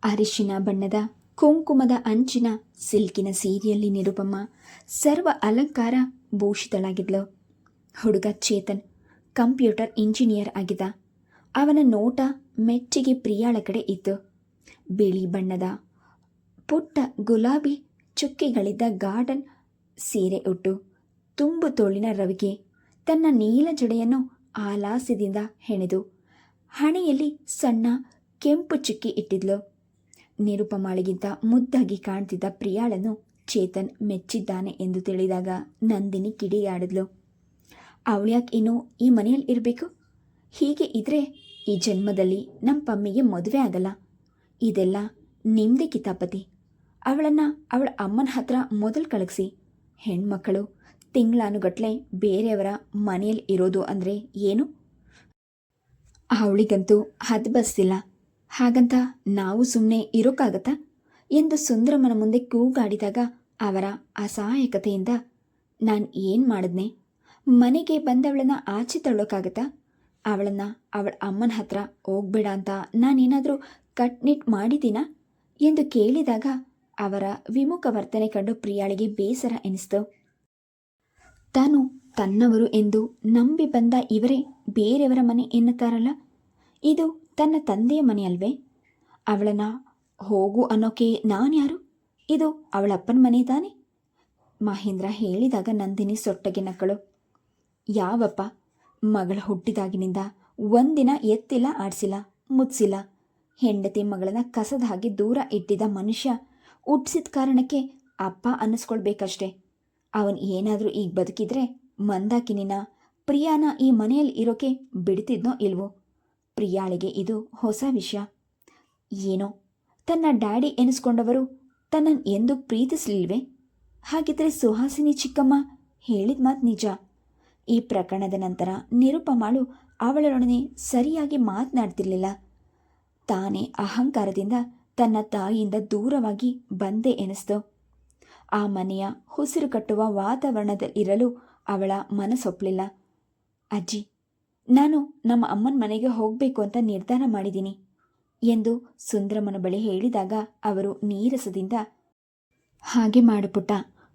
ಅರಿಶಿನ ಬಣ್ಣದ ಕುಂಕುಮದ ಅಂಚಿನ ಸಿಲ್ಕಿನ ಸೀರೆಯಲ್ಲಿ ನಿರುಪಮ್ಮ ಸರ್ವ ಅಲಂಕಾರ ಭೂಷಿತಳಾಗಿದ್ಲು. ಹುಡುಗ ಚೇತನ್ ಕಂಪ್ಯೂಟರ್ ಇಂಜಿನಿಯರ್ ಆಗಿದ್ದ. ಅವನ ನೋಟ ಮೆಚ್ಚಿಗೆ ಪ್ರಿಯಾಳ ಕಡೆ ಇತ್ತು. ಬಿಳಿ ಬಣ್ಣದ ಪುಟ್ಟ ಗುಲಾಬಿ ಚುಕ್ಕೆಗಳಿದ್ದ ಗಾರ್ಡನ್ ಸೀರೆ ಉಟ್ಟು ತುಂಬು ತೋಳಿನ ರವಿಗೆ ತನ್ನ ನೀಲ ಜಡೆಯನ್ನು ಆಲಾಸ್ಯದಿಂದ ಹೆಣೆದು ಹಣೆಯಲ್ಲಿ ಸಣ್ಣ ಕೆಂಪು ಚುಕ್ಕಿ ಇಟ್ಟಿದ್ಲು. ನಿರುಪಮಾಳಿಗಿಂತ ಮುದ್ದಾಗಿ ಕಾಣ್ತಿದ್ದ ಪ್ರಿಯಾಳನ್ನು ಚೇತನ್ ಮೆಚ್ಚಿದ್ದಾನೆ ಎಂದು ತಿಳಿದಾಗ ನಂದಿನಿ ಕಿಡಿಯಾಡಿದ್ಲು. ಅವಳ್ಯಾಕೆ ಇನ್ನೂ ಈ ಮನೆಯಲ್ಲಿ ಇರಬೇಕು? ಹೀಗೆ ಇದ್ರೆ ಈ ಜನ್ಮದಲ್ಲಿ ನಮ್ಮ ಪಮ್ಮಿಗೆ ಮದುವೆ ಆಗಲ್ಲ. ಇದೆಲ್ಲ ನಿಮ್ಮದೇ ಕಿತಾಪತಿ. ಅವಳನ್ನು ಅವಳ ಅಮ್ಮನ ಹತ್ರ ಮೊದಲು ಕಳಗಿಸಿ. ಹೆಣ್ಮಕ್ಕಳು ತಿಂಗಳಾನುಗಟ್ಲೆ ಬೇರೆಯವರ ಮನೆಯಲ್ಲಿ ಇರೋದು ಅಂದರೆ ಏನು? ಅವಳಿಗಂತೂ ಹದ್ಬಸ್ತಿಲ್ಲ. ಹಾಗಂತ ನಾವು ಸುಮ್ಮನೆ ಇರೋಕ್ಕಾಗತ್ತಾ ಎಂದು ಸುಂದರಮ್ಮನ ಮುಂದೆ ಕೂಗಾಡಿದಾಗ ಅವರ ಅಸಹಾಯಕತೆಯಿಂದ ನಾನು ಏನು ಮಾಡಿದ್ನೆ? ಮನೆಗೆ ಬಂದವಳನ್ನು ಆಚೆ ತಳ್ಳೋಕ್ಕಾಗತ್ತಾ? ಅವಳನ್ನು ಅವಳ ಅಮ್ಮನ ಹತ್ರ ಹೋಗ್ಬೇಡ ಅಂತ ನಾನೇನಾದರೂ ಕಟ್ನಿಟ್ ಮಾಡಿದ್ದೀನಾ ಎಂದು ಕೇಳಿದಾಗ ಅವರ ವಿಮುಖ ವರ್ತನೆ ಕಂಡು ಪ್ರಿಯಾಳಿಗೆ ಬೇಸರ ಎನಿಸ್ತು. ತಾನು ತನ್ನವರು ಎಂದು ನಂಬಿ ಬಂದ ಇವರೇ ಬೇರೆಯವರ ಮನೆ ಎನ್ನುತ್ತಾರಲ್ಲ, ಇದು ತನ್ನ ತಂದೆಯ ಮನೆ ಅಲ್ವೇ? ಅವಳನ್ನು ಹೋಗು ಅನ್ನೋಕೆ ನಾನ್ಯಾರು? ಇದು ಅವಳಪ್ಪನ ಮನೆ ತಾನೆ? ಮಹೇಂದ್ರ ಹೇಳಿದಾಗ ನಂದಿನಿ ಸೊಟ್ಟಗೆ ನಕ್ಕಳು. ಯಾವಪ್ಪ ಮಗಳು ಹುಟ್ಟಿದಾಗಿನಿಂದ ಒಂದಿನ ಎತ್ತಿಲ್ಲ, ಆಡಿಸಿಲ್ಲ, ಮುಚ್ಚಿಲ್ಲ. ಹೆಂಡತಿ ಮಗಳನ್ನು ಕಸದ ಹಾಗೆ ದೂರ ಇಟ್ಟಿದ್ದ ಮನುಷ್ಯ ಹುಟ್ಟಿಸಿದ ಕಾರಣಕ್ಕೆ ಅಪ್ಪ ಅನ್ನಿಸ್ಕೊಳ್ಬೇಕಷ್ಟೆ. ಅವನು ಏನಾದರೂ ಈಗ ಬದುಕಿದ್ರೆ ಮಂದಾಕಿನಿನ ಪ್ರಿಯಾನ ಈ ಮನೆಯಲ್ಲಿ ಇರೋಕೆ ಬಿಡ್ತಿದ್ನೋ ಇಲ್ವೋ? ಪ್ರಿಯಾಳಿಗೆ ಇದು ಹೊಸ ವಿಷಯ. ಏನೋ ತನ್ನ ಡ್ಯಾಡಿ ಎನಿಸ್ಕೊಂಡವರು ತನ್ನನ್ನು ಎಂದೂ ಪ್ರೀತಿಸಲಿಲ್ವೇ? ಹಾಗಿದ್ರೆ ಸುಹಾಸಿನಿ ಚಿಕ್ಕಮ್ಮ ಹೇಳಿದ ಮಾತು ನಿಜ. ಈ ಪ್ರಕರಣದ ನಂತರ ನಿರುಪಮಾಳು ಅವಳೊಡನೆ ಸರಿಯಾಗಿ ಮಾತನಾಡ್ತಿರ್ಲಿಲ್ಲ. ತಾನೇ ಅಹಂಕಾರದಿಂದ ತನ್ನ ತಾಯಿಯಿಂದ ದೂರವಾಗಿ ಬಂದೆ ಎನಿಸ್ತು. ಆ ಮನೆಯ ಉಸಿರು ಕಟ್ಟುವ ವಾತಾವರಣದಲ್ಲಿರಲು ಅವಳ ಮನಸ್ಸೊಪ್ಪಲಿಲ್ಲ. ಅಜ್ಜಿ, ನಾನು ನಮ್ಮ ಅಮ್ಮನ ಮನೆಗೆ ಹೋಗಬೇಕು ಅಂತ ನಿರ್ಧಾರ ಮಾಡಿದ್ದೀನಿ ಎಂದು ಸುಂದರಮ್ಮನ ಬಳಿ ಹೇಳಿದಾಗ ಅವರು ನೀರಸದಿಂದ, ಹಾಗೆ ಮಾಡು ಪುಟ್ಟ.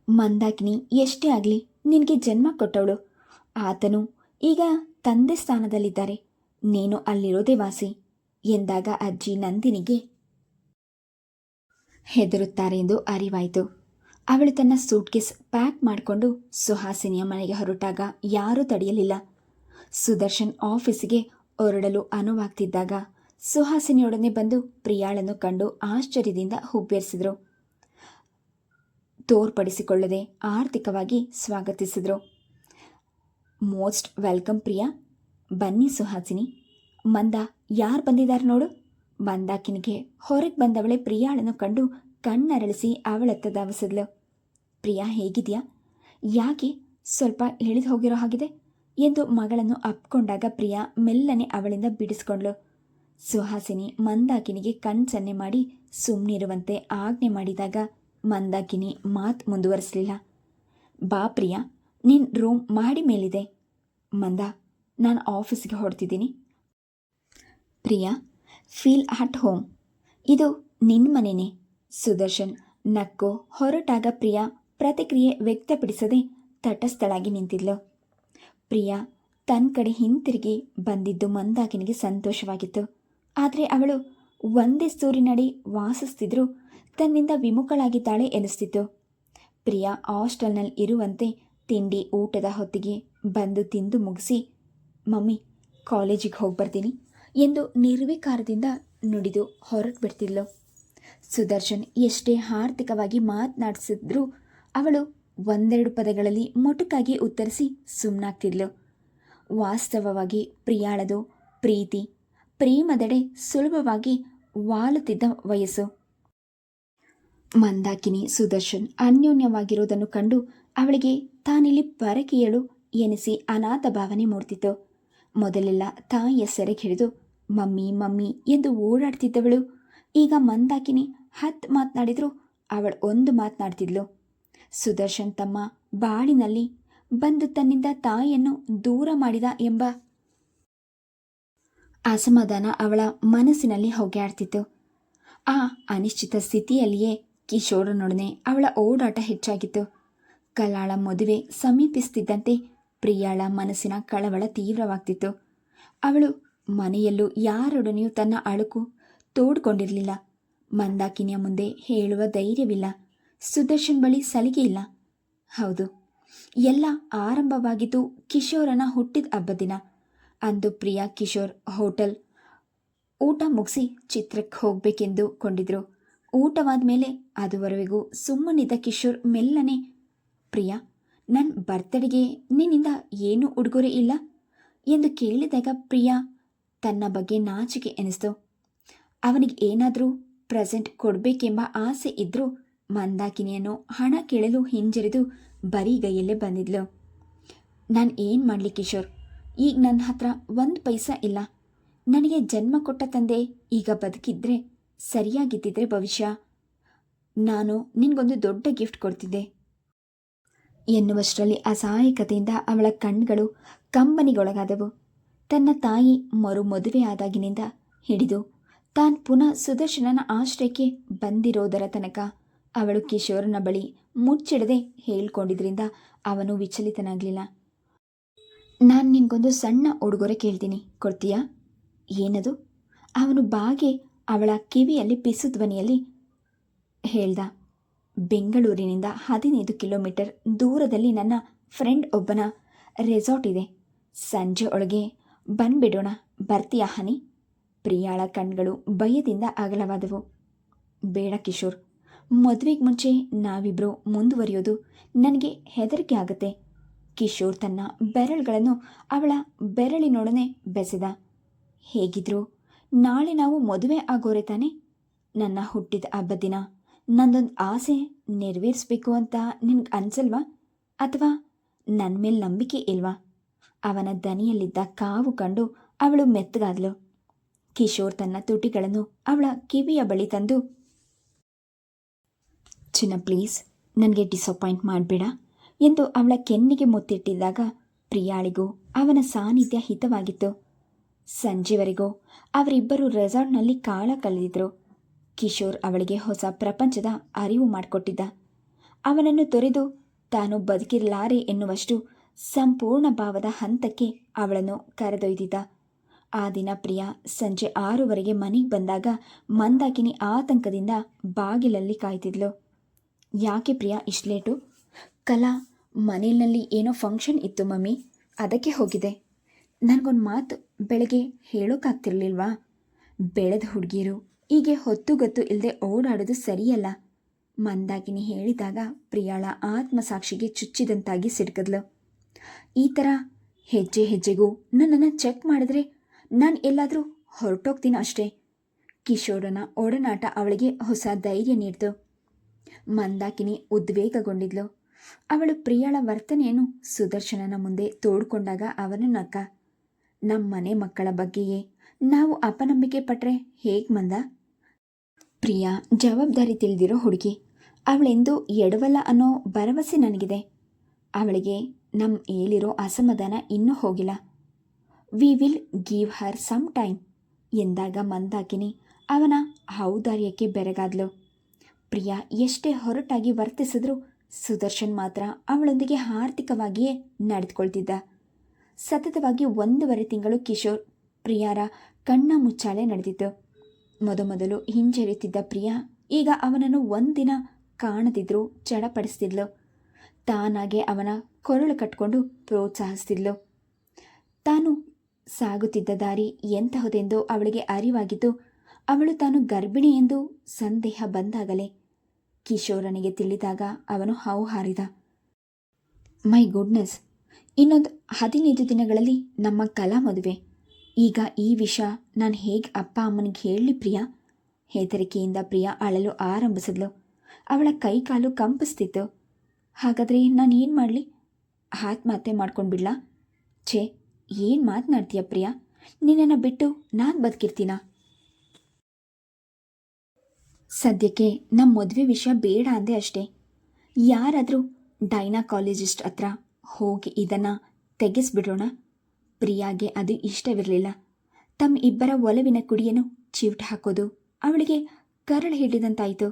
ಮಂದಾಕಿನಿ ಎಷ್ಟೇ ಆಗಲಿ ನಿನಗೆ ಜನ್ಮ ಕೊಟ್ಟವಳು. ಆತನು ಈಗ ತಂದೆ ಸ್ಥಾನದಲ್ಲಿದ್ದಾರೆ. ನೀನು ಅಲ್ಲಿರೋದೇ ವಾಸಿ ಎಂದಾಗ ಅಜ್ಜಿ ನಂದಿನಿಗೆ ಹೆದರುತ್ತಾರೆ ಎಂದು ಅರಿವಾಯಿತು. ಅವಳು ತನ್ನ ಸೂಟ್ಕೇಸ್ ಪ್ಯಾಕ್ ಮಾಡಿಕೊಂಡು ಸುಹಾಸಿನಿಯ ಮನೆಗೆ ಹೊರಟಾಗ ಯಾರೂ ತಡೆಯಲಿಲ್ಲ. ಸುದರ್ಶನ್ ಆಫೀಸಿಗೆ ಹೊರಡಲು ಅನುವಾಗ್ತಿದ್ದಾಗ ಸುಹಾಸಿನಿಯೊಡನೆ ಬಂದು ಪ್ರಿಯಾಳನ್ನು ಕಂಡು ಆಶ್ಚರ್ಯದಿಂದ ಹುಬ್ಬೇರಿಸಿದರು. ತೋರ್ಪಡಿಸಿಕೊಳ್ಳದೆ ಆರ್ಥಿಕವಾಗಿ ಸ್ವಾಗತಿಸಿದರು. Most welcome Priya. ಬನ್ನಿ ಸುಹಾಸಿನಿ. ಮಂದ ಯಾರು ಬಂದಿದ್ದಾರೆ ನೋಡು. ಮಂದಾಕಿನಿಗೆ ಹೊರಗೆ ಬಂದವಳೆ ಪ್ರಿಯಾಳನ್ನು ಕಂಡು ಕಣ್ಣರಳಿಸಿ ಅವಳತ್ತ ಧಾವಿಸಿದ್ಲು. ಪ್ರಿಯಾ ಹೇಗಿದೆಯಾ? ಯಾಕೆ ಸ್ವಲ್ಪ ಇಳಿದು ಹೋಗಿರೋ ಹಾಗಿದೆ ಎಂದು ಮಗಳನ್ನು ಅಪ್ಕೊಂಡಾಗ ಪ್ರಿಯಾ ಮೆಲ್ಲನೆ ಅವಳಿಂದ ಬಿಡಿಸ್ಕೊಂಡ್ಳು. ಸುಹಾಸಿನಿ ಮಂದಾಕಿನಿಗೆ ಕಣ್ಸನ್ನೆ ಮಾಡಿ ಸುಮ್ಮನಿರುವಂತೆ ಆಜ್ಞೆ ಮಾಡಿದಾಗ ಮಂದಾಕಿನಿ ಮಾತು ಮುಂದುವರಿಸಲಿಲ್ಲ. ಬಾ ಪ್ರಿಯಾ, ನಿನ್ನ ರೂಮ್ ಮಾಡಿ ಮೇಲಿದೆ. ಮಂದ, ನಾನು ಆಫೀಸ್ಗೆ ಹೊರಡ್ತಿದ್ದೀನಿ. Priya, feel at home. ಇದು ನಿನ್ನ ಮನೆಯೇ. ಸುದರ್ಶನ್ ನಕ್ಕು ಹೊರಟಾಗ ಪ್ರಿಯಾ ಪ್ರತಿಕ್ರಿಯೆ ವ್ಯಕ್ತಪಡಿಸದೆ ತಟಸ್ಥಳಾಗಿ ನಿಂತಿದ್ಲು. ಪ್ರಿಯಾ ತನ್ನ ಕಡೆ ಹಿಂತಿರುಗಿ ಬಂದಿದ್ದು ಮಂದಾಕಿನಿಗೆ ಸಂತೋಷವಾಗಿತ್ತು. ಆದರೆ ಅವಳು ಒಂದೇ ಸೂರಿನಡಿ ವಾಸಿಸ್ತಿದ್ರೂ ತನ್ನಿಂದ ವಿಮುಖಳಾಗಿದ್ದಾಳೆ ಎನಿಸ್ತಿತ್ತು. ಪ್ರಿಯಾ ಹಾಸ್ಟೆಲ್ನಲ್ಲಿ ಇರುವಂತೆ ತಿಂಡಿ ಊಟದ ಹೊತ್ತಿಗೆ ಬಂದು ತಿಂದು ಮುಗಿಸಿ, ಮಮ್ಮಿ ಕಾಲೇಜಿಗೆ ಹೋಗಿ ಬರ್ತೀನಿ ಎಂದು ನಿರ್ವಿಕಾರದಿಂದ ನುಡಿದು ಹೊರಟು ಬಿಡ್ತಿದ್ಲು. ಸುದರ್ಶನ್ ಎಷ್ಟೇ ಆರ್ಥಿಕವಾಗಿ ಮಾತನಾಡಿಸಿದ್ರೂ ಅವಳು ಒಂದೆರಡು ಪದಗಳಲ್ಲಿ ಮೊಟಕಾಗಿ ಉತ್ತರಿಸಿ ಸುಮ್ಮನಾಗ್ತಿದ್ಲು. ವಾಸ್ತವವಾಗಿ ಪ್ರಿಯಾಳದು ಪ್ರೀತಿ ಪ್ರೇಮದೆಡೆ ಸುಲಭವಾಗಿ ವಾಲುತ್ತಿದ್ದ ವಯಸ್ಸು. ಮಂದಾಕಿನಿ ಸುದರ್ಶನ್ ಅನ್ಯೋನ್ಯವಾಗಿರುವುದನ್ನು ಕಂಡು ಅವಳಿಗೆ ತಾನಿಲ್ಲಿ ಪರಕೀಯಳು ಎನಿಸಿ ಅನಾಥ ಭಾವನೆ ಮೂಡ್ತಿತ್ತು. ಮೊದಲೆಲ್ಲ ತಾಯಿಯ ಸೆರೆಗೆ ಹಿಡಿದು ಮಮ್ಮಿ ಮಮ್ಮಿ ಎಂದು ಓಡಾಡ್ತಿದ್ದವಳು ಈಗ ಮಂದಾಕಿನಿ 10 ಮಾತನಾಡಿದ್ರು ಅವಳು 1 ಮಾತನಾಡ್ತಿದ್ಲು. ಸುದರ್ಶನ್ ತಮ್ಮ ಬಾಳಿನಲ್ಲಿ ಬಂದು ತನ್ನಿಂದ ತಾಯಿಯನ್ನು ದೂರ ಮಾಡಿದ ಎಂಬ ಅಸಮಾಧಾನ ಅವಳ ಮನಸ್ಸಿನಲ್ಲಿ ಹೊಗೆಯಾಡ್ತಿತ್ತು. ಆ ಅನಿಶ್ಚಿತ ಸ್ಥಿತಿಯಲ್ಲಿಯೇ ಕಿಶೋರನೊಡನೆ ಅವಳ ಓಡಾಟ ಹೆಚ್ಚಾಗಿತ್ತು. ಕಲಾಳ ಮದುವೆ ಸಮೀಪಿಸುತ್ತಿದ್ದಂತೆ ಪ್ರಿಯಾಳ ಮನಸ್ಸಿನ ಕಳವಳ ತೀವ್ರವಾಗ್ತಿತ್ತು. ಅವಳು ಮನೆಯಲ್ಲೂ ಯಾರೊಡನೆಯೂ ತನ್ನ ಅಳುಕು ತೋಡ್ಕೊಂಡಿರಲಿಲ್ಲ. ಮಂದಾಕಿನಿಯ ಮುಂದೆ ಹೇಳುವ ಧೈರ್ಯವಿಲ್ಲ. ಸುದರ್ಶನ್ ಬಳಿ ಸಲಿಗೆ ಇಲ್ಲ. ಹೌದು, ಎಲ್ಲ ಆರಂಭವಾಗಿದ್ದು ಕಿಶೋರನ ಹುಟ್ಟಿದ ಹಬ್ಬದ ದಿನ. ಅಂದು ಪ್ರಿಯಾ ಕಿಶೋರ್ ಹೋಟೆಲ್ ಊಟ ಮುಗಿಸಿ ಚಿತ್ರಕ್ಕೆ ಹೋಗಬೇಕೆಂದು ಕೊಂಡಿದ್ರು. ಊಟವಾದ ಮೇಲೆ ಅದುವರೆಗೂ ಸುಮ್ಮನಿದ್ದ ಕಿಶೋರ್ ಮೆಲ್ಲನೆ, ಪ್ರಿಯಾ, ನನ್ನ ಬರ್ತಡೆಗೆ ನಿನ್ನಿಂದ ಏನೂ ಉಡುಗೊರೆ ಇಲ್ಲ ಎಂದು ಕೇಳಿದಾಗ ಪ್ರಿಯಾ ತನ್ನ ಬಗ್ಗೆ ನಾಚಿಕೆ ಎನಿಸ್ತು. ಅವನಿಗೆ ಏನಾದರೂ ಪ್ರೆಸೆಂಟ್ ಕೊಡಬೇಕೆಂಬ ಆಸೆ ಇದ್ದರೂ ಮಂದಾಕಿನಿಯನ್ನು ಹಣ ಕೇಳಲು ಹಿಂಜರಿದು ಬರಿಗೈಯಲ್ಲೇ ಬಂದಿದ್ಲು. ನಾನು ಏನು ಮಾಡಲಿ ಕಿಶೋರ್, ಈಗ ನನ್ನ ಹತ್ರ ಒಂದು ಪೈಸಾ ಇಲ್ಲ. ನನಗೆ ಜನ್ಮ ಕೊಟ್ಟ ತಂದೆ ಈಗ ಬದುಕಿದ್ರೆ ಸರಿಯಾಗಿದ್ದಿದ್ರೆ ಭವಿಷ್ಯ ನಾನು ನಿನಗೊಂದು ದೊಡ್ಡ ಗಿಫ್ಟ್ ಕೊಡ್ತಿದ್ದೆ ಎನ್ನುವಷ್ಟರಲ್ಲಿ ಅಸಹಾಯಕತೆಯಿಂದ ಅವಳ ಕಣ್ಗಳು ಕಂಬನಿಗೊಳಗಾದವು. ತನ್ನ ತಾಯಿ ಮದುವೆ ಆದಾಗಿನಿಂದ ಹಿಡಿದು ತಾನು ಪುನಃ ಸುದರ್ಶನನ ಆಶ್ರಯಕ್ಕೆ ಬಂದಿರೋದರ ತನಕ ಅವಳು ಕಿಶೋರನ ಬಳಿ ಮುಚ್ಚಿಡದೆ ಹೇಳ್ಕೊಂಡಿದ್ರಿಂದ ಅವನು ವಿಚಲಿತನಾಗಲಿಲ್ಲ. ನಾನು ನಿನಗೊಂದು ಸಣ್ಣ ಉಡುಗೊರೆ ಕೇಳ್ತೀನಿ, ಕೊಡ್ತೀಯಾ? ಏನದು? ಅವನು ಬಾಗೆ ಅವಳ ಕಿವಿಯಲ್ಲಿ ಪಿಸು ಧ್ವನಿಯಲ್ಲಿ ಹೇಳ್ದ. ಬೆಂಗಳೂರಿನಿಂದ 15 ಕಿಲೋಮೀಟರ್ ದೂರದಲ್ಲಿ ನನ್ನ ಫ್ರೆಂಡ್ ಒಬ್ಬನ ರೆಸಾರ್ಟ್ ಇದೆ. ಸಂಜೆ ಒಳಗೆ ಬಂದ್ಬಿಡೋಣ, ಬರ್ತೀಯಾ ಹನಿ? ಪ್ರಿಯಾಳ ಕಣ್ಗಳು ಭಯದಿಂದ ಅಗಲವಾದವು. ಬೇಡ ಕಿಶೋರ್, ಮದುವೆಗೆ ಮುಂಚೆ ನಾವಿಬ್ಬರು ಮುಂದುವರಿಯೋದು ನನಗೆ ಹೆದರಿಕೆ ಆಗುತ್ತೆ. ಕಿಶೋರ್ ತನ್ನ ಬೆರಳುಗಳನ್ನು ಅವಳ ಬೆರಳಿನೊಡನೆ ಬೆಸೆದ. ಹೇಗಿದ್ರು ನಾಳೆ ನಾವು ಮದುವೆ ಆಗೋರೆ ತಾನೆ? ನನ್ನ ಹುಟ್ಟಿದ ಹಬ್ಬದ ದಿನ ನಂದೊಂದು ಆಸೆ ನೆರವೇರಿಸ್ಬೇಕು ಅಂತ ನಿನಗೆ ಅನ್ಸಲ್ವಾ? ಅಥವಾ ನನ್ನ ಮೇಲೆ ನಂಬಿಕೆ ಇಲ್ವಾ? ಅವನ ದನಿಯಲ್ಲಿದ್ದ ಕಾವು ಕಂಡು ಅವಳು ಮೆತ್ತಗಾದ್ಲು. ಕಿಶೋರ್ ತನ್ನ ತುಟಿಗಳನ್ನು ಅವಳ ಕಿವಿಯ ಬಳಿ ತಂದು, ಚಿನ್ನ ಪ್ಲೀಸ್, ನನಗೆ ಡಿಸಪಾಯಿಂಟ್ ಮಾಡಬೇಡ ಎಂದು ಅವಳ ಕೆನ್ನಿಗೆ ಮುತ್ತಿಟ್ಟಿದ್ದಾಗ ಪ್ರಿಯಾಳಿಗೂ ಅವನ ಸಾನ್ನಿಧ್ಯ ಹಿತವಾಗಿತ್ತು. ಸಂಜೆವರೆಗೂ ಅವರಿಬ್ಬರು ರೆಸಾರ್ಟ್ನಲ್ಲಿ ಕಾಲ ಕಳೆದಿದ್ರು. ಕಿಶೋರ್ ಅವಳಿಗೆ ಹೊಸ ಪ್ರಪಂಚದ ಅರಿವು ಮಾಡಿಕೊಟ್ಟಿದ್ದ. ಅವನನ್ನು ತೊರೆದು ತಾನು ಬದುಕಿರಲಾರೆ ಎನ್ನುವಷ್ಟು ಸಂಪೂರ್ಣ ಭಾವದ ಹಂತಕ್ಕೆ ಅವಳನ್ನು ಕರೆದೊಯ್ದಿದ್ದ. ಆ ದಿನ ಪ್ರಿಯಾ ಸಂಜೆ 6 ಮನೆಗೆ ಬಂದಾಗ ಮಂದಾಕಿನಿ ಆತಂಕದಿಂದ ಬಾಗಿಲಲ್ಲಿ ಕಾಯ್ತಿದ್ಲು. ಯಾಕೆ ಪ್ರಿಯಾ ಇಷ್ಟು ಲೇಟು? ಕಲಾ ಮನೆಯಲ್ಲಿ ಏನೋ ಫಂಕ್ಷನ್ ಇತ್ತು ಮಮ್ಮಿ, ಅದಕ್ಕೆ ಹೋಗಿದೆ. ನನಗೊಂದು ಮಾತು ಬೆಳಗ್ಗೆ ಹೇಳೋಕ್ಕಾಗ್ತಿರ್ಲಿಲ್ವಾ? ಬೆಳೆದ ಹುಡುಗಿಯರು ಹೀಗೆ ಹೊತ್ತುಗತ್ತು ಇಲ್ಲದೆ ಓಡಾಡೋದು ಸರಿಯಲ್ಲ. ಮಂದಾಕಿನಿ ಹೇಳಿದಾಗ ಪ್ರಿಯಾಳ ಆತ್ಮಸಾಕ್ಷಿಗೆ ಚುಚ್ಚಿದಂತಾಗಿ ಸಿಡ್ಕದ್ಲು. ಈ ಥರ ಹೆಜ್ಜೆ ಹೆಜ್ಜೆಗೂ ನನ್ನನ್ನು ಚೆಕ್ ಮಾಡಿದ್ರೆ ನಾನು ಎಲ್ಲಾದರೂ ಹೊರಟೋಗ್ತೀನಿ ಅಷ್ಟೇ. ಕಿಶೋರನ ಒಡನಾಟ ಅವಳಿಗೆ ಹೊಸ ಧೈರ್ಯ ನೀಡಿತು. ಮಂದಾಕಿನಿ ಉದ್ವೇಗಗೊಂಡಿದ್ಲು. ಅವಳು ಪ್ರಿಯಾಳ ವರ್ತನೆಯನ್ನು ಸುದರ್ಶನನ ಮುಂದೆ ತೋಡ್ಕೊಂಡಾಗ ಅವನು ನಕ್ಕ. ನಮ್ಮನೆ ಮಕ್ಕಳ ಬಗ್ಗೆಯೇ ನಾವು ಅಪನಂಬಿಕೆ ಪಟ್ರೆ ಹೇಗೆ ಮಂದ? ಪ್ರಿಯಾ ಜವಾಬ್ದಾರಿ ತಿಳಿದಿರೋ ಹುಡುಗಿ, ಅವಳೆಂದೂ ಎಡವಲ್ಲ ಅನ್ನೋ ಭರವಸೆ ನನಗಿದೆ. ಅವಳಿಗೆ ನಮ್ಮ ಏಲಿರೋ ಅಸಮಾಧಾನ ಇನ್ನೂ ಹೋಗಿಲ್ಲ. We will give her some time ಎಂದಾಗ ಮಂದಾಕಿನಿ ಅವನ ಔದಾರ್ಯಕ್ಕೆ ಬೆರಗಾದ್ಲು. ಪ್ರಿಯಾ ಎಷ್ಟೇ ಹೊರಟಾಗಿ ವರ್ತಿಸಿದ್ರೂ ಸುದರ್ಶನ್ ಮಾತ್ರ ಅವಳೊಂದಿಗೆ ಆರ್ಥಿಕವಾಗಿಯೇ ನಡೆದುಕೊಳ್ತಿದ್ದ. ಸತತವಾಗಿ 1.5 ತಿಂಗಳು ಕಿಶೋರ್ ಪ್ರಿಯಾರ ಕಣ್ಣ ಮುಚ್ಚಾಲೆ ನಡೆದಿತ್ತು. ಮೊದಮೊದಲು ಹಿಂಜರಿಯುತ್ತಿದ್ದ ಪ್ರಿಯಾ ಈಗ ಅವನನ್ನು ಒಂದಿನ ಕಾಣದಿದ್ರೂ ಚಡಪಡಿಸ್ತಿದ್ಲು. ತಾನಾಗೆ ಅವನ ಕೊರಳು ಕಟ್ಕೊಂಡು ಪ್ರೋತ್ಸಾಹಿಸ್ತಿದ್ಲು. ತಾನು ಸಾಗುತ್ತಿದ್ದ ದಾರಿ ಎಂತಹದೆಂದು ಅವಳಿಗೆ ಅರಿವಾಗಿದ್ದು, ಅವಳು ತಾನು ಗರ್ಭಿಣಿ ಎಂದು ಸಂದೇಹ ಬಂದಾಗಲೇ ಕಿಶೋರನಿಗೆ ತಿಳಿದಾಗ ಅವನು ಹೌಹಾರಿದ. ಮೈ ಗುಡ್ನೆಸ್, ಇನ್ನೊಂದು 15 ದಿನಗಳಲ್ಲಿ ನಮ್ಮ ಕಲಾ ಮದುವೆ. ಈಗ ಈ ವಿಷಯ ನಾನು ಹೇಗೆ ಅಪ್ಪ ಅಮ್ಮನಿಗೆ ಹೇಳಲಿ ಪ್ರಿಯಾ? ಹೆದರಿಕೆಯಿಂದ ಪ್ರಿಯಾ ಅಳಲು ಆರಂಭಿಸಿದ್ಲು. ಅವಳ ಕೈಕಾಲು ಕಂಪಿಸ್ತಿತ್ತು. ಹಾಗಾದರೆ ನಾನು ಏನು ಮಾಡಲಿ? ಆತ್ಮಹತ್ಯೆ ಮಾಡ್ಕೊಂಡ್ಬಿಡ್ಲಾ? ಛೇ, ಏನು ಮಾತನಾಡ್ತೀಯ ಪ್ರಿಯಾ? ನಿನ್ನನ್ನು ಬಿಟ್ಟು ನಾನು ಬದುಕಿರ್ತೀನ? ಸದ್ಯಕ್ಕೆ ನಮ್ಮ ಮದುವೆ ವಿಷಯ ಬೇಡ ಅಂದೆ ಅಷ್ಟೇ. ಯಾರಾದರೂ ಡೈನಾಕಾಲಜಿಸ್ಟ್ ಹತ್ರ ಹೋಗಿ ಇದನ್ನು ತೆಗೆಸ್ಬಿಡೋಣ. ಪ್ರಿಯಾಗೆ ಅದು ಇಷ್ಟವಿರಲಿಲ್ಲ. ತಮ್ಮ ಇಬ್ಬರ ಒಲವಿನ ಕುಡಿಯನ್ನು ಚಿವುಟ್ ಹಾಕೋದು ಅವಳಿಗೆ ಕರಳು ಹಿಡಿದಂತಾಯಿತು.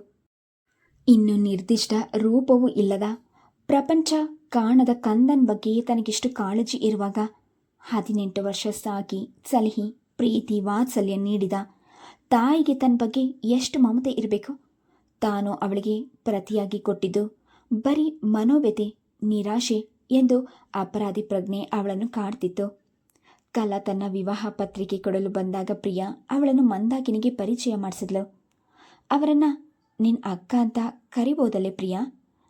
ಇನ್ನು ನಿರ್ದಿಷ್ಟ ರೂಪವೂ ಇಲ್ಲದ, ಪ್ರಪಂಚ ಕಾಣದ ಕಂದನ್ ಬಗ್ಗೆಯೇ ತನಗಿಷ್ಟು ಕಾಳಜಿ ಇರುವಾಗ 18 ವರ್ಷ ಸಾಕಿ ಸಲಹಿ ಪ್ರೀತಿ ವಾತ್ಸಲ್ಯ ನೀಡಿದ ತಾಯಿಗೆ ತನ್ನ ಬಗ್ಗೆ ಎಷ್ಟು ಮಮತೆ ಇರಬೇಕು. ತಾನು ಅವಳಿಗೆ ಪ್ರತಿಯಾಗಿ ಕೊಟ್ಟಿದ್ದು ಬರೀ ಮನೋವ್ಯತೆ, ನಿರಾಶೆ ಎಂದು ಅಪರಾಧಿ ಪ್ರಜ್ಞೆ ಅವಳನ್ನು ಕಾಡ್ತಿತ್ತು. ಕಲಾ ತನ್ನ ವಿವಾಹ ಪತ್ರಿಕೆ ಕೊಡಲು ಬಂದಾಗ ಪ್ರಿಯಾ ಅವಳನ್ನು ಮಂದಾಕಿನಿಗೆ ಪರಿಚಯ ಮಾಡಿಸಿದ್ಲು. ಅವರನ್ನು ನಿನ್ನ ಅಕ್ಕ ಅಂತ ಕರಿಬೋದಲ್ಲೇ ಪ್ರಿಯಾ?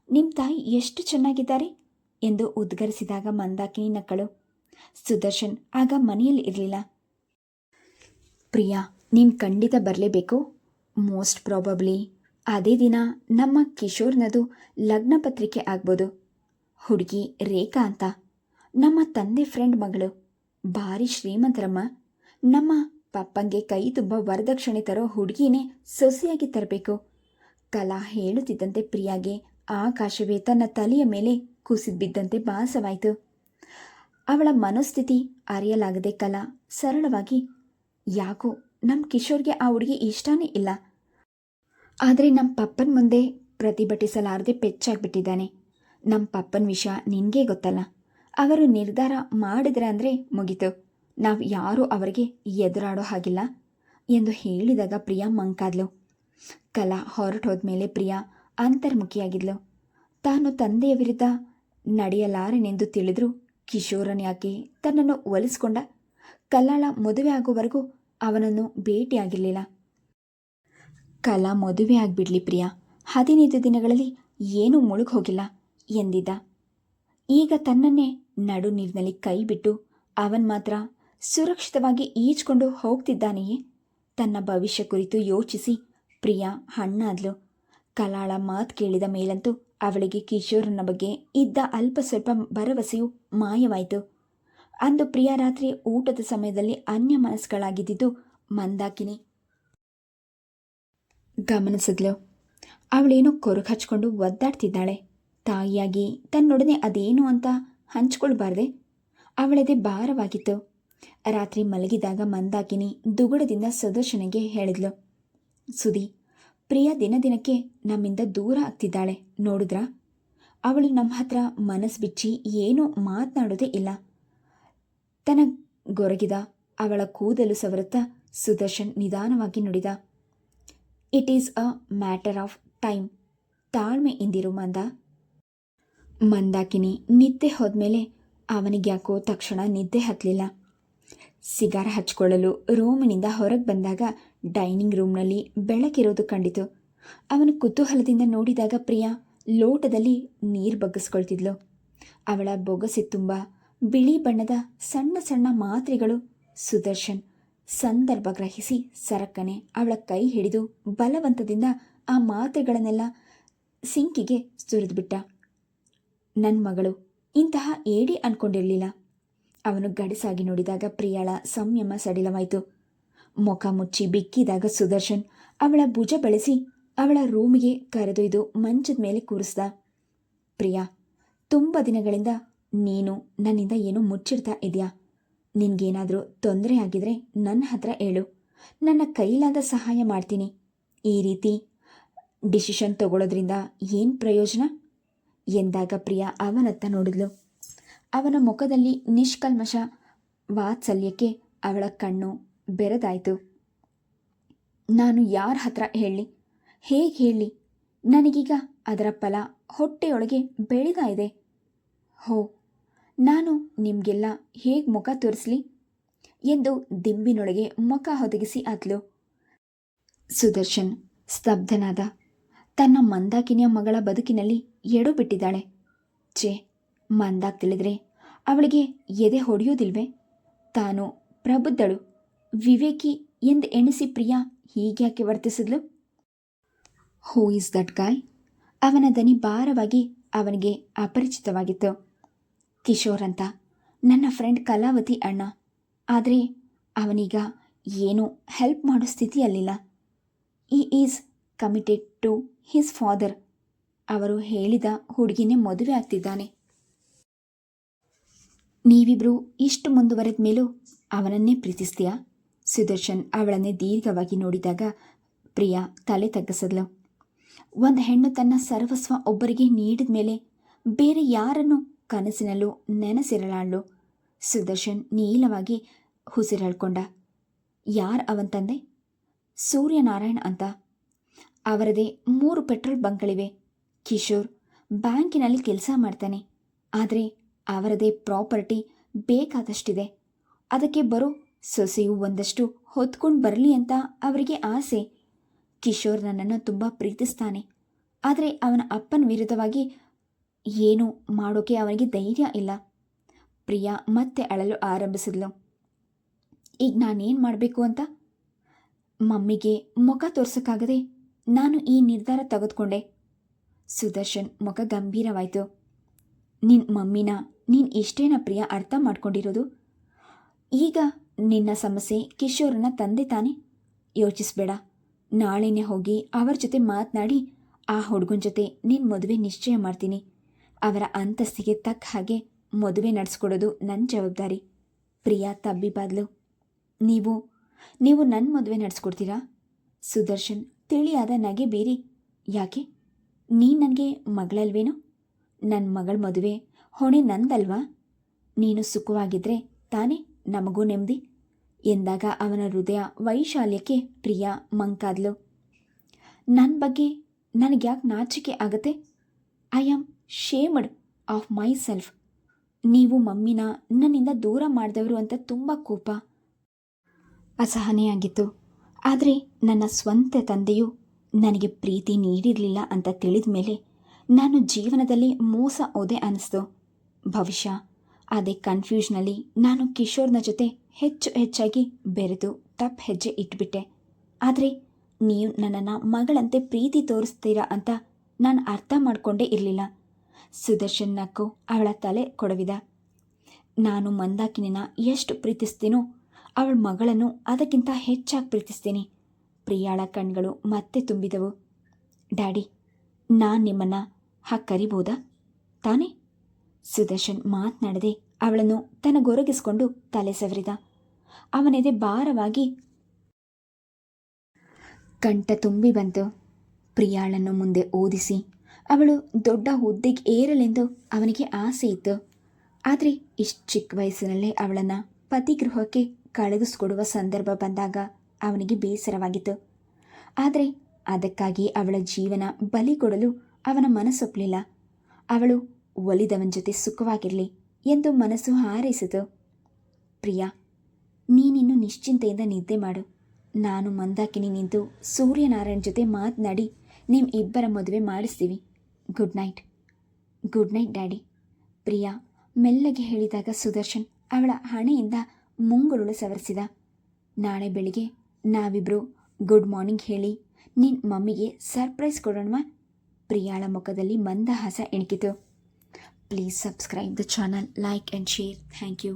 ನಿಮ್ಮ ತಾಯಿ ಎಷ್ಟು ಚೆನ್ನಾಗಿದ್ದಾರೆ ಎಂದು ಉದ್ಗರಿಸಿದಾಗ ಮಂದಾಕಿನಿ ನಕ್ಕಳು. ಸುದರ್ಶನ್ ಆಗ ಮನೆಯಲ್ಲಿ ಇರಲಿಲ್ಲ. ಪ್ರಿಯಾ, ನೀನು ಖಂಡಿತ ಬರಲೇಬೇಕು. ಮೋಸ್ಟ್ ಪ್ರಾಬಬ್ಲಿ ಅದೇ ದಿನ ನಮ್ಮ ಕಿಶೋರ್ನದು ಲಗ್ನ ಪತ್ರಿಕೆ ಆಗ್ಬೋದು. ಹುಡುಗಿ ರೇಖಾ ಅಂತ, ನಮ್ಮ ತಂದೆ ಫ್ರೆಂಡ್ ಮಗಳು. ಭಾರಿ ಶ್ರೀಮಂತರಮ್ಮ. ನಮ್ಮ ಪಪ್ಪಂಗೆ ಕೈ ತುಂಬ ವರದಕ್ಷಿಣೆ ತರೋ ಹುಡುಗಿನೇ ಸೊಸೆಯಾಗಿ ತರಬೇಕು. ಕಲಾ ಹೇಳುತ್ತಿದ್ದಂತೆ ಪ್ರಿಯಾಗೆ ಆಕಾಶವೇ ತನ್ನ ತಲೆಯ ಮೇಲೆ ಕುಸಿದ್ಬಿದ್ದಂತೆ ಭಾಸವಾಯಿತು. ಅವಳ ಮನೋಸ್ಥಿತಿ ಅರಿಯಲಾಗದೆ ಕಲಾ ಸರಳವಾಗಿ, ಯಾಕೋ ನಮ್ಮ ಕಿಶೋರ್ಗೆ ಆ ಹುಡುಗಿ ಇಷ್ಟನೇ ಇಲ್ಲ. ಆದರೆ ನಮ್ಮ ಪಪ್ಪನ ಮುಂದೆ ಪ್ರತಿಭಟಿಸಲಾರದೆ ಪೆಚ್ಚಾಗ್ಬಿಟ್ಟಿದ್ದಾನೆ. ನಮ್ಮ ಪಪ್ಪನ ವಿಷಯ ನಿನಗೇ ಗೊತ್ತಲ್ಲ. ಅವರು ನಿರ್ಧಾರ ಮಾಡಿದ್ರೆ ಅಂದರೆ ಮುಗೀತು. ನಾವು ಯಾರೂ ಅವರಿಗೆ ಎದುರಾಡೋ ಹಾಗಿಲ್ಲ ಎಂದು ಹೇಳಿದಾಗ ಪ್ರಿಯಾ ಮಂಕಾದ್ಲು. ಕಲಾ ಹೊರಟೋದ್ಮೇಲೆ ಪ್ರಿಯಾ ಅಂತರ್ಮುಖಿಯಾಗಿದ್ಲು. ತಾನು ತಂದೆಯ ವಿರುದ್ಧ ನಡೆಯಲಾರೆನೆಂದು ತಿಳಿದ್ರೂ ಕಿಶೋರನ್ ಯಾಕೆ ತನ್ನನ್ನು ಒಲಿಸ್ಕೊಂಡ? ಕಲಾಳ ಮದುವೆ ಆಗೋವರೆಗೂ ಅವನನ್ನು ಭೇಟಿಯಾಗಿರಲಿಲ್ಲ. ಕಲಾ ಮದುವೆ ಆಗಿಬಿಡ್ಲಿ ಪ್ರಿಯಾ, 15 ದಿನಗಳಲ್ಲಿ ಏನೂ ಮುಳುಗಿ ಹೋಗಿಲ್ಲ ಎಂದಿದ್ದ. ಈಗ ತನ್ನನ್ನೇ ನಡು ನೀರಿನಲ್ಲಿ ಕೈ ಬಿಟ್ಟು ಅವನ್ ಮಾತ್ರ ಸುರಕ್ಷಿತವಾಗಿ ಈಜ್ಕೊಂಡು ಹೋಗ್ತಿದ್ದಾನೆಯೇ? ತನ್ನ ಭವಿಷ್ಯ ಕುರಿತು ಯೋಚಿಸಿ ಪ್ರಿಯಾ ಹಣ್ಣಾದ್ಲು. ಕಲಾಳ ಮಾತು ಕೇಳಿದ ಮೇಲಂತೂ ಅವಳಿಗೆ ಕಿಶೋರನ ಬಗ್ಗೆ ಇದ್ದ ಅಲ್ಪ ಸ್ವಲ್ಪ ಭರವಸೆಯು ಮಾಯವಾಯಿತು. ಅಂದು ಪ್ರಿಯಾ ರಾತ್ರಿ ಊಟದ ಸಮಯದಲ್ಲಿ ಅನ್ಯ ಮನಸ್ಸುಗಳಾಗಿದ್ದಿದ್ದು ಮಂದಾಕಿನಿ ಗಮನಿಸಿದ್ಲು. ಅವಳೇನೋ ಕೊರಗು ಹಚ್ಕೊಂಡು ಒದ್ದಾಡ್ತಿದ್ದಾಳೆ. ತಾಯಿಯಾಗಿ ತನ್ನೊಡನೆ ಅದೇನು ಅಂತ ಹಂಚ್ಕೊಳ್ಬಾರ್ದೆ? ಅವಳದೇ ಭಾರವಾಗಿತ್ತು. ರಾತ್ರಿ ಮಲಗಿದಾಗ ಮಂದಾಕಿನಿ ದುಗುಡದಿಂದ ಸುದರ್ಶನಿಗೆ ಹೇಳಿದ್ಲು, ಸುದಿ, ಪ್ರಿಯಾ ದಿನಕ್ಕೆ ನಮ್ಮಿಂದ ದೂರ ಆಗ್ತಿದ್ದಾಳೆ ನೋಡಿದ್ರಾ? ಅವಳು ನಮ್ಮ ಹತ್ರ ಮನಸ್ಸು ಬಿಚ್ಚಿ ಏನೂ ಮಾತನಾಡೋದೇ ಇಲ್ಲ. ತನ್ನ ಗೊರಗಿದ ಅವಳ ಕೂದಲು ಸವರುತ್ತಾ ಸುದರ್ಶನ್ ನಿಧಾನವಾಗಿ ನುಡಿದ, it is a matter of time. ತಾಳ್ಮೆ ಇಂದಿರು ಮಂದ. ಮಂದಾಕಿನಿ ನಿದ್ದೆ ಹೋದ್ಮೇಲೆ ಅವನಿಗ್ಯಾಕೋ ತಕ್ಷಣ ನಿದ್ದೆ ಹತ್ತಲಿಲ್ಲ. ಸಿಗಾರ ಹಚ್ಕೊಳ್ಳಲು ರೂಮಿನಿಂದ ಹೊರಗೆ ಬಂದಾಗ ಡೈನಿಂಗ್ ರೂಮ್ನಲ್ಲಿ ಬೆಳಕಿರೋದು ಕಂಡಿತು. ಅವನ ಕುತೂಹಲದಿಂದ ನೋಡಿದಾಗ ಪ್ರಿಯಾ ಲೋಟದಲ್ಲಿ ನೀರು ಬಗ್ಗಿಸ್ಕೊಳ್ತಿದ್ಲು. ಅವಳ ಬೊಗಸೆ ತುಂಬ ಬಿಳಿ ಬಣ್ಣದ ಸಣ್ಣ ಸಣ್ಣ ಮಾತ್ರೆಗಳು. ಸುದರ್ಶನ್ ಸಂದರ್ಭ ಗ್ರಹಿಸಿ ಸರಕ್ಕನೆ ಅವಳ ಕೈ ಹಿಡಿದು ಬಲವಂತದಿಂದ ಆ ಮಾತ್ರೆಗಳನ್ನೆಲ್ಲ ಸಿಂಕಿಗೆ ಸುರಿದ್ಬಿಟ್ಟ. ನನ್ನ ಮಗಳು ಇಂತಹ ಏಡಿ ಅನ್ಕೊಂಡಿರಲಿಲ್ಲ. ಅವನು ಗಡಸಾಗಿ ನೋಡಿದಾಗ ಪ್ರಿಯಾಳ ಸಂಯಮ ಸಡಿಲವಾಯಿತು. ಮುಖ ಮುಚ್ಚಿ ಬಿಕ್ಕಿದಾಗ ಸುದರ್ಶನ್ ಅವಳ ಭುಜ ಬಳಸಿ ಅವಳ ರೂಮಿಗೆ ಕರೆದೊಯ್ದು ಮಂಚದ ಮೇಲೆ ಕೂರಿಸ್ದ. ಪ್ರಿಯಾ, ತುಂಬ ದಿನಗಳಿಂದ ನೀನು ನನ್ನಿಂದ ಏನೋ ಮುಚ್ಚಿಡ್ತಾ ಇದೆಯಾ? ನಿನಗೇನಾದರೂ ತೊಂದರೆ ಆಗಿದ್ರೆ ನನ್ನ ಹತ್ರ ಹೇಳು. ನನ್ನ ಕೈಲಾದ ಸಹಾಯ ಮಾಡ್ತೀನಿ. ಈ ರೀತಿ ಡಿಸಿಷನ್ ತಗೊಳ್ಳೋದ್ರಿಂದ ಏನು ಪ್ರಯೋಜನ ಎಂದಾಗ ಪ್ರಿಯಾ ಅವನತ್ತ ನೋಡಿದ್ಲು. ಅವನ ಮುಖದಲ್ಲಿ ನಿಷ್ಕಲ್ಮಶ ವಾತ್ಸಲ್ಯಕ್ಕೆ ಅವಳ ಕಣ್ಣು ಬೆರೆದಾಯಿತು. ನಾನು ಯಾರ ಹತ್ರ ಹೇಳಲಿ? ಹೇಗೆ ಹೇಳಲಿ? ನನಗೀಗ ಅದರ ಫಲ ಹೊಟ್ಟೆಯೊಳಗೆ ಬೆಳೀತಾ ಇದೆ. ಹೋ, ನಾನು ನಿಮಗೆಲ್ಲ ಹೇಗೆ ಮುಖ ತೋರಿಸಲಿ ಎಂದು ದಿಂಬಿನೊಳಗೆ ಮುಖ ಹೊದಗಿಸಿ ಅತ್ಲು. ಸುದರ್ಶನ್ ಸ್ತಬ್ಧನಾದ. ತನ್ನ ಮಂದಾಕಿನಿಯ ಮಗಳ ಬದುಕಿನಲ್ಲಿ ಎಡು ಬಿಟ್ಟಿದ್ದಾಳೆ. ಛೇ, ಮಂದಾಕ್ ತಿಳಿದ್ರೆ ಅವಳಿಗೆ ಎದೆ ಹೊಡೆಯೋದಿಲ್ವೇ? ತಾನು ಪ್ರಬುದ್ಧಳು, ವಿವೇಕಿ ಎಂದು ಎಣಿಸಿ ಪ್ರಿಯಾ ಹೀಗ್ಯಾಕೆ ವರ್ತಿಸಿದ್ಲು? Who is that guy? ಅವನ ದನಿ ಭಾರವಾಗಿ ಅವನಿಗೆ ಅಪರಿಚಿತವಾಗಿತ್ತು. ಕಿಶೋರ್ ಅಂತ, ನನ್ನ ಫ್ರೆಂಡ್ ಕಲಾವತಿ ಅಣ್ಣ. ಆದರೆ ಅವನೀಗ ಏನೂ ಹೆಲ್ಪ್ ಮಾಡೋ ಸ್ಥಿತಿಯಲ್ಲಿಲ್ಲ. He is committed to his father. ಅವರು ಹೇಳಿದ ಹುಡುಗಿನೇ ಮದುವೆ ಆಗ್ತಿದ್ದಾನೆ. ನೀವಿಬ್ರು ಇಷ್ಟು ಮುಂದುವರೆದ ಮೇಲೂ ಅವನನ್ನೇ ಪ್ರೀತಿಸ್ತೀಯಾ? ಸುದರ್ಶನ್ ಅವಳನ್ನೇ ದೀರ್ಘವಾಗಿ ನೋಡಿದಾಗ ಪ್ರಿಯಾ ತಲೆ ತಗ್ಗಿಸಿದ್ಲು. ಒಂದು ಹೆಣ್ಣು ತನ್ನ ಸರ್ವಸ್ವ ಒಬ್ಬರಿಗೆ ನೀಡಿದ ಮೇಲೆ ಬೇರೆ ಯಾರನ್ನು ಕನಸಿನಲ್ಲೂ ನೆನೆಸಿರಲಾಳು. ಸುದರ್ಶನ್ ನೀಲವಾಗಿ ಉಸಿರೆಳ್ಕೊಂಡ. ಯಾರು ಅವನ ತಂದೆ? ಸೂರ್ಯನಾರಾಯಣ್ ಅಂತ. ಅವರದೇ 3 ಪೆಟ್ರೋಲ್ ಬಂಕ್ಗಳಿವೆ. ಕಿಶೋರ್ ಬ್ಯಾಂಕಿನಲ್ಲಿ ಕೆಲಸ ಮಾಡ್ತಾನೆ. ಆದರೆ ಅವರದೇ ಪ್ರಾಪರ್ಟಿ ಬೇಕಾದಷ್ಟಿದೆ. ಅದಕ್ಕೆ ಬರೋ ಸೊಸೆಯು ಒಂದಷ್ಟು ಹೊತ್ಕೊಂಡು ಬರಲಿ ಅಂತ ಅವರಿಗೆ ಆಸೆ. ಕಿಶೋರ್ ನನ್ನನ್ನು ತುಂಬ ಪ್ರೀತಿಸ್ತಾನೆ. ಆದರೆ ಅವನ ಅಪ್ಪನ ವಿರುದ್ಧವಾಗಿ ಏನೂ ಮಾಡೋಕ್ಕೆ ಅವನಿಗೆ ಧೈರ್ಯ ಇಲ್ಲ. ಪ್ರಿಯಾ ಮತ್ತೆ ಅಳಲು ಆರಂಭಿಸಿದ್ಲು. ಈಗ ನಾನೇನು ಮಾಡಬೇಕು ಅಂತ? ಮಮ್ಮಿಗೆ ಮುಖ ತೋರ್ಸೋಕ್ಕಾಗದೆ ನಾನು ಈ ನಿರ್ಧಾರ ತೆಗೆದುಕೊಂಡೆ. ಸುದರ್ಶನ್ ಮುಖ ಗಂಭೀರವಾಯಿತು. ನಿನ್ನ ಮಮ್ಮಿನ ನೀನು ಇಷ್ಟೇನ ಪ್ರಿಯಾ ಅರ್ಥ ಮಾಡ್ಕೊಂಡಿರೋದು? ಈಗ ನಿನ್ನ ಸಮಸ್ಯೆ ಕಿಶೋರನ ತಂದೆ ತಾನೇ? ಯೋಚಿಸ್ಬೇಡ. ನಾಳೆನೇ ಹೋಗಿ ಅವರ ಜೊತೆ ಮಾತನಾಡಿ ಆ ಹುಡುಗನ ಜೊತೆ ನಿನ್ನ ಮದುವೆ ನಿಶ್ಚಯ ಮಾಡ್ತೀನಿ. ಅವರ ಅಂತಸ್ತಿಗೆ ತಕ್ಕ ಹಾಗೆ ಮದುವೆ ನಡೆಸ್ಕೊಡೋದು ನನ್ನ ಜವಾಬ್ದಾರಿ. ಪ್ರಿಯಾ ತಬ್ಬಿಬಾದ್ಲು. ನೀವು ನನ್ನ ಮದುವೆ ನಡೆಸ್ಕೊಡ್ತೀರಾ? ಸುದರ್ಶನ್ ತಿಳಿಯಾದ ನಗೆ ಬೀರಿ, ಯಾಕೆ? ನೀನು ನನಗೆ ಮಗಳಲ್ವೇನು? ನನ್ನ ಮಗಳ ಮದುವೆ ಹೊಣೆ ನಂದಲ್ವಾ? ನೀನು ಸುಖವಾಗಿದ್ದರೆ ತಾನೇ ನಮಗೂ ನೆಮ್ಮದಿ ಎಂದಾಗ ಅವನ ಹೃದಯ ವೈಶಾಲ್ಯಕ್ಕೆ ಪ್ರಿಯಾ ಮಂಕಾದ್ಲು. ನನ್ನ ಬಗ್ಗೆ ನನಗ್ಯಾಕೆ ನಾಚಿಕೆ ಆಗತ್ತೆ? I am shamed of myself. ನೀವು ಮಮ್ಮಿನ ನನ್ನಿಂದ ದೂರ ಮಾಡಿದವರು ಅಂತ ತುಂಬ ಕೋಪ, ಅಸಹನೆಯಾಗಿತ್ತು. ಆದರೆ ನನ್ನ ಸ್ವಂತ ತಂದೆಯು ನನಗೆ ಪ್ರೀತಿ ನೀಡಿರಲಿಲ್ಲ ಅಂತ ತಿಳಿದ ಮೇಲೆ ನಾನು ಜೀವನದಲ್ಲಿ ಮೋಸ ಹೋದೆ ಅನ್ನಿಸ್ತು. ಭವಿಷ್ಯ ಅದೇ ಕನ್ಫ್ಯೂಷನಲ್ಲಿ ನಾನು ಕಿಶೋರ್ನ ಜೊತೆ ಹೆಚ್ಚಾಗಿ ಬೆರೆತು ತಪ್ಪು ಹೆಜ್ಜೆ ಇಟ್ಬಿಟ್ಟೆ. ಆದರೆ ನೀವು ನನ್ನನ್ನು ಮಗಳಂತೆ ಪ್ರೀತಿ ತೋರಿಸ್ತೀರಾ ಅಂತ ನಾನು ಅರ್ಥ ಮಾಡಿಕೊಂಡೇ ಇರಲಿಲ್ಲ. ಸುದರ್ಶನ್ ನಕ್ಕು ಅವಳ ತಲೆ ಕೊಡವಿದ. ನಾನು ಮಂದಾಕಿನಿನ ಎಷ್ಟು ಪ್ರೀತಿಸ್ತೀನೋ ಅವಳ ಮಗಳನ್ನು ಅದಕ್ಕಿಂತ ಹೆಚ್ಚಾಗಿ ಪ್ರೀತಿಸ್ತೀನಿ. ಪ್ರಿಯಾಳ ಕಣ್ಗಳು ಮತ್ತೆ ತುಂಬಿದವು. ಡ್ಯಾಡಿ, ನಾನು ನಿಮ್ಮನ್ನು ಹಾಗೆ ಕರಿಬೋದಾ ತಾನೇ? ಸುದರ್ಶನ್ ಮಾತನಾಡದೆ ಅವಳನ್ನು ತನಗೊರಗಿಸಿಕೊಂಡು ತಲೆ ಸವರಿದ. ಅವನೆದೆ ಭಾರವಾಗಿ ಕಂಠ ತುಂಬಿ ಬಂತು. ಪ್ರಿಯಾಳನ್ನು ಮುಂದೆ ಓದಿಸಿ ಅವಳು ದೊಡ್ಡ ಹುದ್ದೆಗೆ ಏರಲೆಂದು ಅವನಿಗೆ ಆಸೆ ಇತ್ತು. ಆದರೆ ಇಷ್ಟು ಚಿಕ್ಕ ವಯಸ್ಸಿನಲ್ಲೇ ಅವಳನ್ನು ಪತಿಗೃಹಕ್ಕೆ ಕಳುಹಿಸಿಕೊಡುವ ಸಂದರ್ಭ ಬಂದಾಗ ಅವನಿಗೆ ಬೇಸರವಾಗಿತ್ತು. ಆದರೆ ಅದಕ್ಕಾಗಿ ಅವಳ ಜೀವನ ಬಲಿ ಕೊಡಲು ಅವನ ಮನಸ್ಸೊಪ್ಪಲಿಲ್ಲ. ಅವಳು ಒಲಿದವನ ಜೊತೆ ಸುಖವಾಗಿರಲಿ ಎಂದು ಮನಸ್ಸು ಹಾರೈಸಿತು. ಪ್ರಿಯಾ, ನೀನಿನ್ನು ನಿಶ್ಚಿಂತೆಯಿಂದ ನಿದ್ದೆ ಮಾಡು. ನಾನು ಮಂದಾಕಿನಿ ನಿಂತು ಸೂರ್ಯನಾರಾಯಣ್ ಜೊತೆ ಮಾತನಾಡಿ ನಿಮ್ಮ ಇಬ್ಬರ ಮದುವೆ ಮಾಡಿಸ್ತೀವಿ. Good night. Good night daddy. Priya ಮೆಲ್ಲಗೆ ಹೇಳಿದಾಗ ಸುದರ್ಶನ್ ಅವಳ ಹಣೆಯಿಂದ ಮುಂಗುರುಳು ಸವರಿಸಿದ. ನಾಳೆ ಬೆಳಿಗ್ಗೆ ನಾವಿಬ್ಬರು ಗುಡ್ ಮಾರ್ನಿಂಗ್ ಹೇಳಿ ನಿನ್ನ ಮಮ್ಮಿಗೆ ಸರ್ಪ್ರೈಸ್ ಕೊಡೋಣವಾ? ಪ್ರಿಯಾಳ ಮುಖದಲ್ಲಿ ಮಂದಹಾಸ ಇಣುಕಿತು. Please subscribe the channel, like and share. Thank you.